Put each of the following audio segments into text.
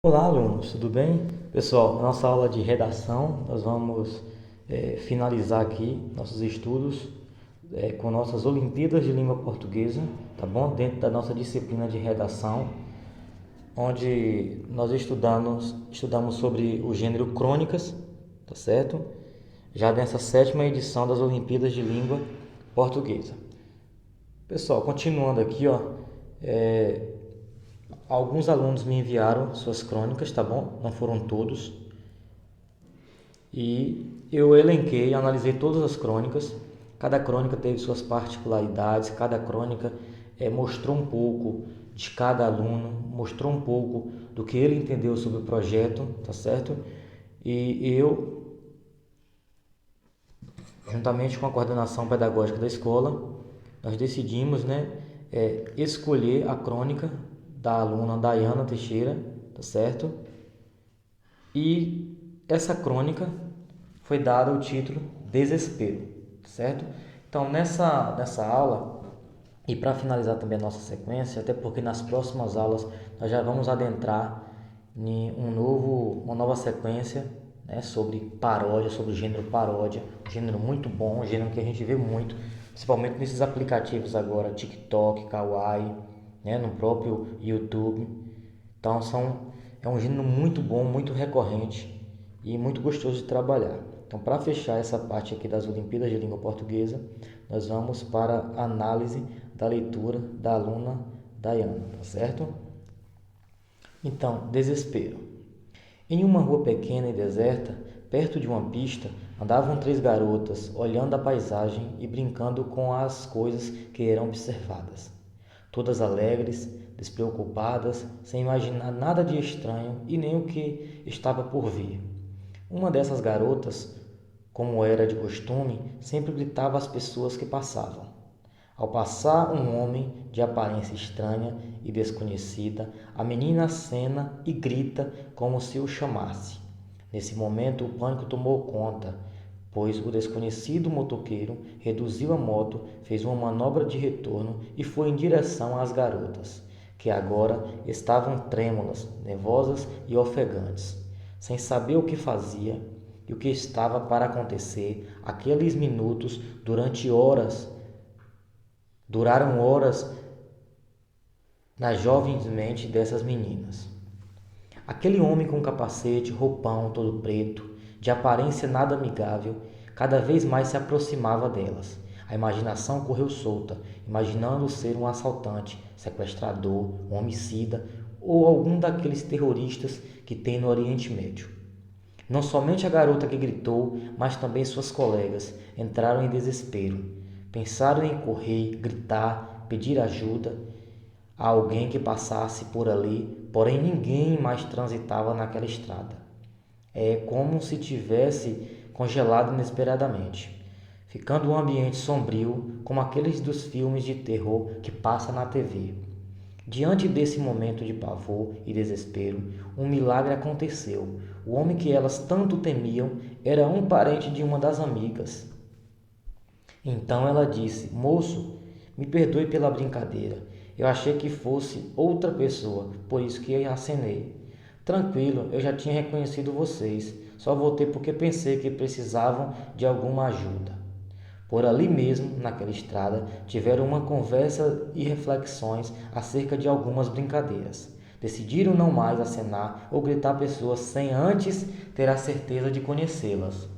Olá, alunos, tudo bem? Pessoal, na nossa aula de redação, nós vamos finalizar aqui nossos estudos com nossas Olimpíadas de Língua Portuguesa, tá bom? Dentro da nossa disciplina de redação, onde nós estudamos sobre o gênero crônicas, tá certo? Já nessa sétima edição das Olimpíadas de Língua Portuguesa. Pessoal, continuando aqui, ó, alguns alunos me enviaram suas crônicas, tá bom? Não foram todos. E eu elenquei, analisei todas as crônicas. Cada crônica teve suas particularidades, cada crônica mostrou um pouco de cada aluno, mostrou um pouco do que ele entendeu sobre o projeto, tá certo? E eu, juntamente com a coordenação pedagógica da escola, nós decidimos, escolher a crônica da aluna Dayana Teixeira, tá certo? E essa crônica foi dada o título Desespero, certo? Então, nessa aula, e para finalizar também a nossa sequência, até porque nas próximas aulas nós já vamos adentrar em uma nova sequência, né, sobre paródia, sobre o gênero paródia, um gênero muito bom, um gênero que a gente vê muito, principalmente nesses aplicativos agora, TikTok, Kawaii, né, no próprio YouTube. Então é um gênero muito bom, muito recorrente e muito gostoso de trabalhar. Então, para fechar essa parte aqui das Olimpíadas de Língua Portuguesa, nós vamos para a análise da leitura da aluna Dayana, tá certo? Então, desespero. Em uma rua pequena e deserta, perto de uma pista, andavam três garotas, olhando a paisagem e brincando com as coisas que eram observadas. Todas alegres, despreocupadas, sem imaginar nada de estranho e nem o que estava por vir. Uma dessas garotas, como era de costume, sempre gritava às pessoas que passavam. Ao passar um homem de aparência estranha e desconhecida, a menina acena e grita como se o chamasse. Nesse momento, o pânico tomou conta, pois o desconhecido motoqueiro reduziu a moto, fez uma manobra de retorno e foi em direção às garotas, que agora estavam trêmulas, nervosas e ofegantes. Sem saber o que fazia e o que estava para acontecer, aqueles minutos duraram horas nas jovens mentes dessas meninas. Aquele homem com capacete, roupão todo preto, de aparência nada amigável, cada vez mais se aproximava delas. A imaginação correu solta, imaginando ser um assaltante, sequestrador, um homicida ou algum daqueles terroristas que tem no Oriente Médio. Não somente a garota que gritou, mas também suas colegas entraram em desespero. Pensaram em correr, gritar, pedir ajuda a alguém que passasse por ali, porém ninguém mais transitava naquela estrada. É como se tivesse congelado inesperadamente, ficando um ambiente sombrio, como aqueles dos filmes de terror que passa na TV. Diante desse momento de pavor e desespero, um milagre aconteceu. O homem que elas tanto temiam era um parente de uma das amigas. Então ela disse: Moço, me perdoe pela brincadeira. Eu achei que fosse outra pessoa, por isso que acenei. Tranquilo, eu já tinha reconhecido vocês. Só voltei porque pensei que precisavam de alguma ajuda. Por ali mesmo, naquela estrada, tiveram uma conversa e reflexões acerca de algumas brincadeiras. Decidiram não mais acenar ou gritar pessoas sem antes ter a certeza de conhecê-las,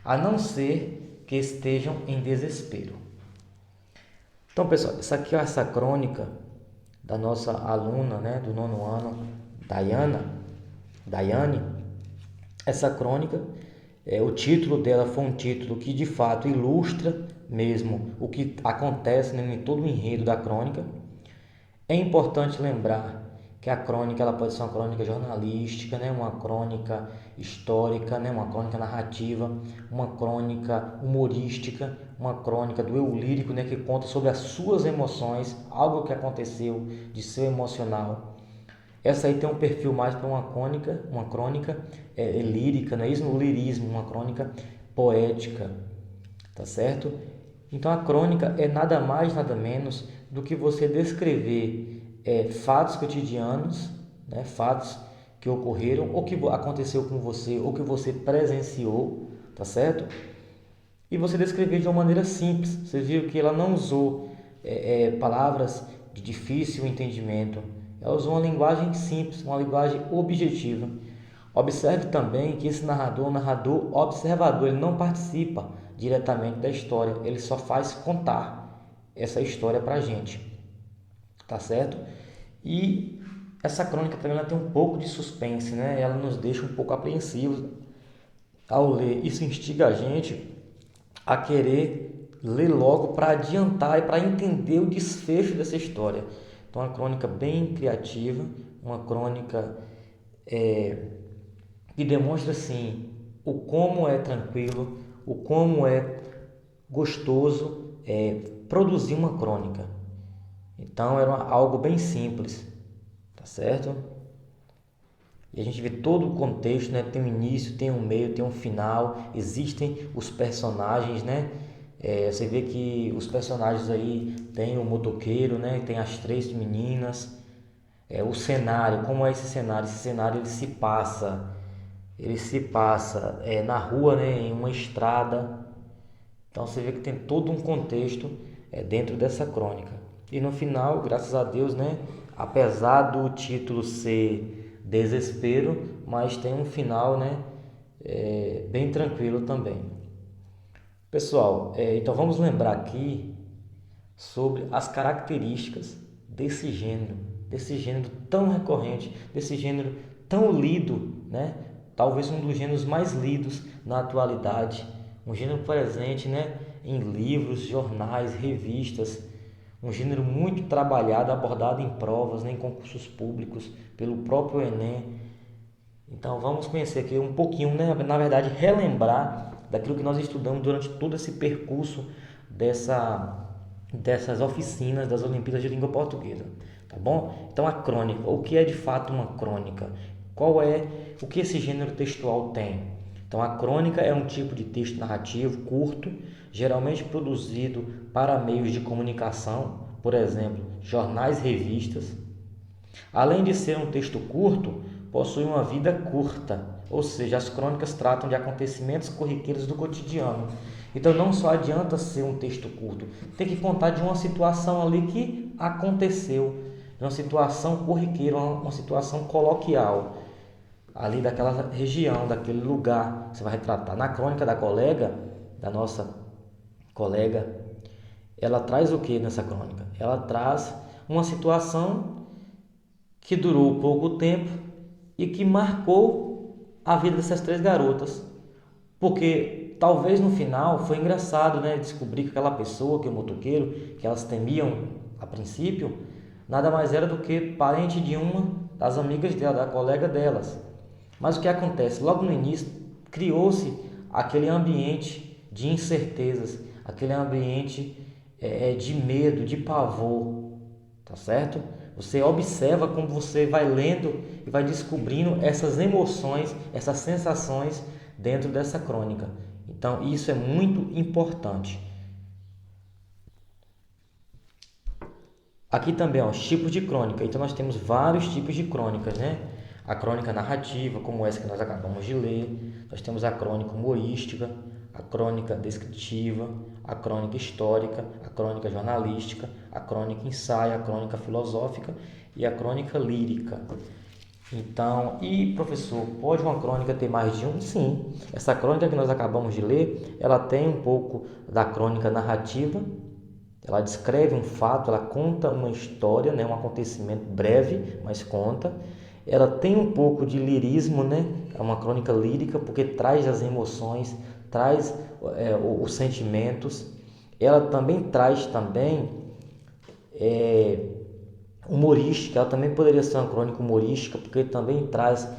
a não ser que estejam em desespero. Então, pessoal, essa aqui é essa crônica da nossa aluna, né, do nono ano, Daiane. Essa crônica, o título dela foi um título que de fato ilustra mesmo o que acontece, né, em todo o enredo da crônica. É importante lembrar que a crônica ela pode ser uma crônica jornalística, né, uma crônica histórica, né, uma crônica narrativa, uma crônica humorística, uma crônica do eu lírico, né, que conta sobre as suas emoções, algo que aconteceu de seu emocional. Essa aí tem um perfil mais para uma crônica lírica, não é isso? No lirismo, uma crônica poética, tá certo? Então a crônica é nada mais, nada menos do que você descrever fatos cotidianos, né? Fatos que ocorreram, ou que aconteceu com você, ou que você presenciou, tá certo? E você descreveu de uma maneira simples. Você viu que ela não usou palavras de difícil entendimento. Ela usou uma linguagem simples, uma linguagem objetiva. Observe também que esse narrador é um narrador observador, ele não participa diretamente da história, ele só faz contar essa história para a gente, tá certo? E essa crônica também ela tem um pouco de suspense, né? Ela nos deixa um pouco apreensivos ao ler. Isso instiga a gente a querer ler logo para adiantar e para entender o desfecho dessa história. Então, uma crônica bem criativa, uma crônica que demonstra assim o como é tranquilo, o como é gostoso produzir uma crônica. Então, era algo bem simples, tá certo? E a gente vê todo o contexto, né? Tem um início, tem um meio, tem um final, existem os personagens, né? Você vê que os personagens aí tem o motoqueiro, né? Tem as três meninas, o cenário, como é esse cenário? Esse cenário ele se passa na rua, né? Em uma estrada. Então você vê que tem todo um contexto dentro dessa crônica. E no final, graças a Deus, né? Apesar do título ser Desespero, mas tem um final, né? Bem tranquilo também. Pessoal, então vamos lembrar aqui sobre as características desse gênero tão recorrente, desse gênero tão lido, né? Talvez um dos gêneros mais lidos na atualidade, um gênero presente, né? Em livros, jornais, revistas, um gênero muito trabalhado, abordado em provas, né? Em concursos públicos, pelo próprio Enem. Então vamos conhecer aqui um pouquinho, né? Na verdade, relembrar daquilo que nós estudamos durante todo esse percurso dessas oficinas das Olimpíadas de Língua Portuguesa, tá bom? Então a crônica, o que é de fato uma crônica? O que esse gênero textual tem? Então a crônica é um tipo de texto narrativo curto, geralmente produzido para meios de comunicação, por exemplo, jornais e revistas. Além de ser um texto curto, possui uma vida curta, ou seja, as crônicas tratam de acontecimentos corriqueiros do cotidiano. Então não só adianta ser um texto curto, tem que contar de uma situação ali que aconteceu, de uma situação corriqueira, uma situação coloquial, ali daquela região, daquele lugar. Você vai retratar. Na crônica da nossa colega, ela traz o que nessa crônica? Ela traz uma situação que durou pouco tempo e que marcou a vida dessas três garotas. Porque talvez no final foi engraçado, né? Descobrir que aquela pessoa, que o motoqueiro, que elas temiam a princípio, nada mais era do que parente de uma das amigas dela, da colega delas. Mas o que acontece? Logo no início criou-se aquele ambiente de incertezas, aquele ambiente de medo, de pavor, tá certo? Você observa como você vai lendo e vai descobrindo essas emoções, essas sensações dentro dessa crônica. Então, isso é muito importante. Aqui também, ó, os tipos de crônica. Então, nós temos vários tipos de crônicas, né? A crônica narrativa, como essa que nós acabamos de ler. Nós temos a crônica humorística, a crônica descritiva, a crônica histórica, a crônica jornalística, a crônica ensaio, a crônica filosófica e a crônica lírica. Então, e professor, pode uma crônica ter mais de um? Sim. Essa crônica que nós acabamos de ler, ela tem um pouco da crônica narrativa. Ela descreve um fato, ela conta uma história, né, um acontecimento breve, mas conta. Ela tem um pouco de lirismo, né? É uma crônica lírica porque traz as emoções, traz os sentimentos. Ela também traz humorística. Ela também poderia ser uma crônica humorística porque também traz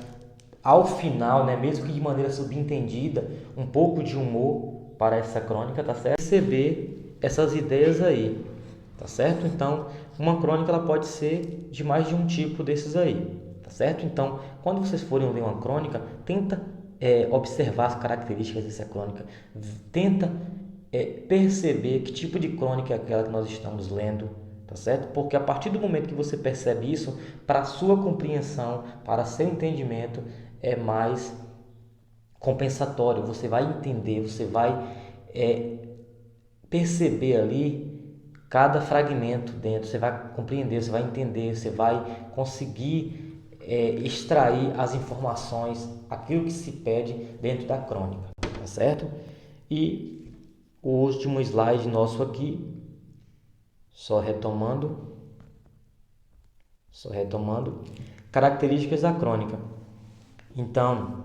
ao final, né, mesmo que de maneira subentendida, um pouco de humor para essa crônica, tá certo? Receber essas ideias aí, tá certo? Então, uma crônica ela pode ser de mais de um tipo desses aí, tá certo? Então, quando vocês forem ler uma crônica, tenta observar as características dessa crônica, tenta perceber que tipo de crônica é aquela que nós estamos lendo, tá certo? Porque a partir do momento que você percebe isso, para a sua compreensão, para seu entendimento, é mais compensatório. Você vai entender, você vai perceber ali cada fragmento dentro, você vai compreender, você vai entender, você vai conseguir extrair as informações, aquilo que se pede dentro da crônica, tá certo? E o último slide nosso aqui, só retomando, características da crônica. Então,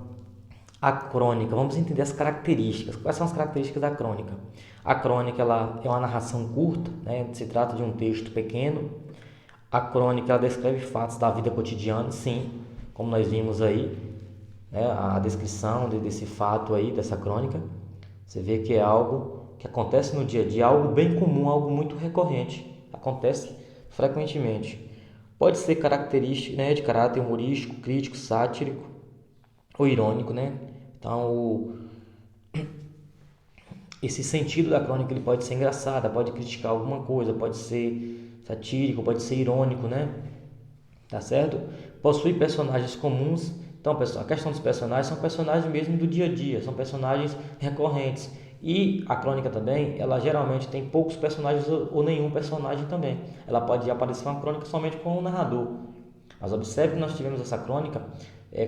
a crônica, vamos entender as características. Quais são as características da crônica? A crônica ela é uma narração curta, né? Se trata de um texto pequeno. A crônica ela descreve fatos da vida cotidiana, sim, como nós vimos aí, né? A descrição desse fato aí, dessa crônica. Você vê que é algo que acontece no dia a dia, algo bem comum, algo muito recorrente, acontece frequentemente. Pode ser característica, né, de caráter humorístico, crítico, sático ou irônico, né? Então, esse sentido da crônica ele pode ser engraçado, pode criticar alguma coisa, pode ser satírico, pode ser irônico, né? Tá certo? Possui personagens comuns. Então, pessoal, a questão dos personagens são personagens mesmo do dia a dia, são personagens recorrentes. E a crônica também, ela geralmente tem poucos personagens ou nenhum personagem também. Ela pode aparecer uma crônica somente com um narrador. Mas observe que nós tivemos essa crônica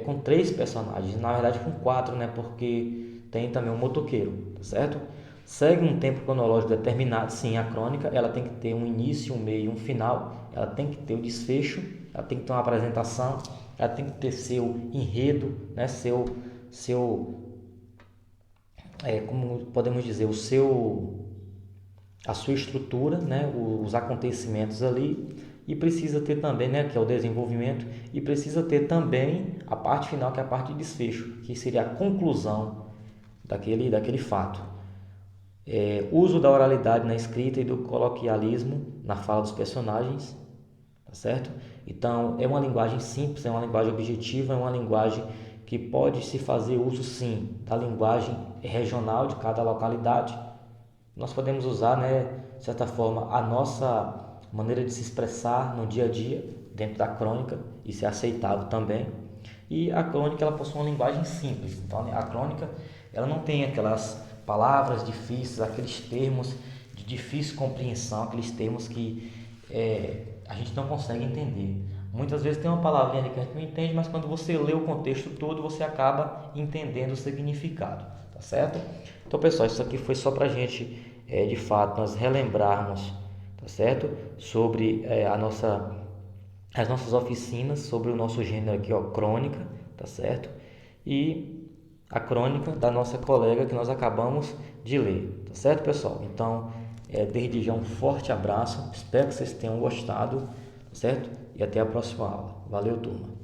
com 3 personagens, na verdade com 4, né? Porque tem também um motoqueiro, tá certo? Segue um tempo cronológico determinado, sim, a crônica, ela tem que ter um início, um meio e um final, ela tem que ter o desfecho, ela tem que ter uma apresentação, ela tem que ter seu enredo, né? Como podemos dizer, a sua estrutura, né? Os acontecimentos ali, e precisa ter também, né, que é o desenvolvimento, e precisa ter também a parte final, que é a parte de desfecho, que seria a conclusão daquele fato. Uso da oralidade na escrita e do coloquialismo na fala dos personagens, tá certo? Então, é uma linguagem simples, é uma linguagem objetiva, é uma linguagem que pode se fazer uso, sim, da linguagem regional de cada localidade. Nós podemos usar, né, de certa forma, a nossa maneira de se expressar no dia a dia, dentro da crônica, isso é aceitável também. E a crônica, ela possui uma linguagem simples. Então, a crônica, ela não tem aquelas palavras difíceis, aqueles termos de difícil compreensão, aqueles termos que a gente não consegue entender. Muitas vezes tem uma palavrinha ali que a gente não entende, mas quando você lê o contexto todo, você acaba entendendo o significado, tá certo? Então, pessoal, isso aqui foi só para a gente, de fato, nós relembrarmos, tá certo? Sobre as nossas oficinas, sobre o nosso gênero aqui, ó, crônica, tá certo? E a crônica da nossa colega que nós acabamos de ler, tá certo, pessoal? Então, desde já um forte abraço, espero que vocês tenham gostado, tá certo? E até a próxima aula. Valeu, turma!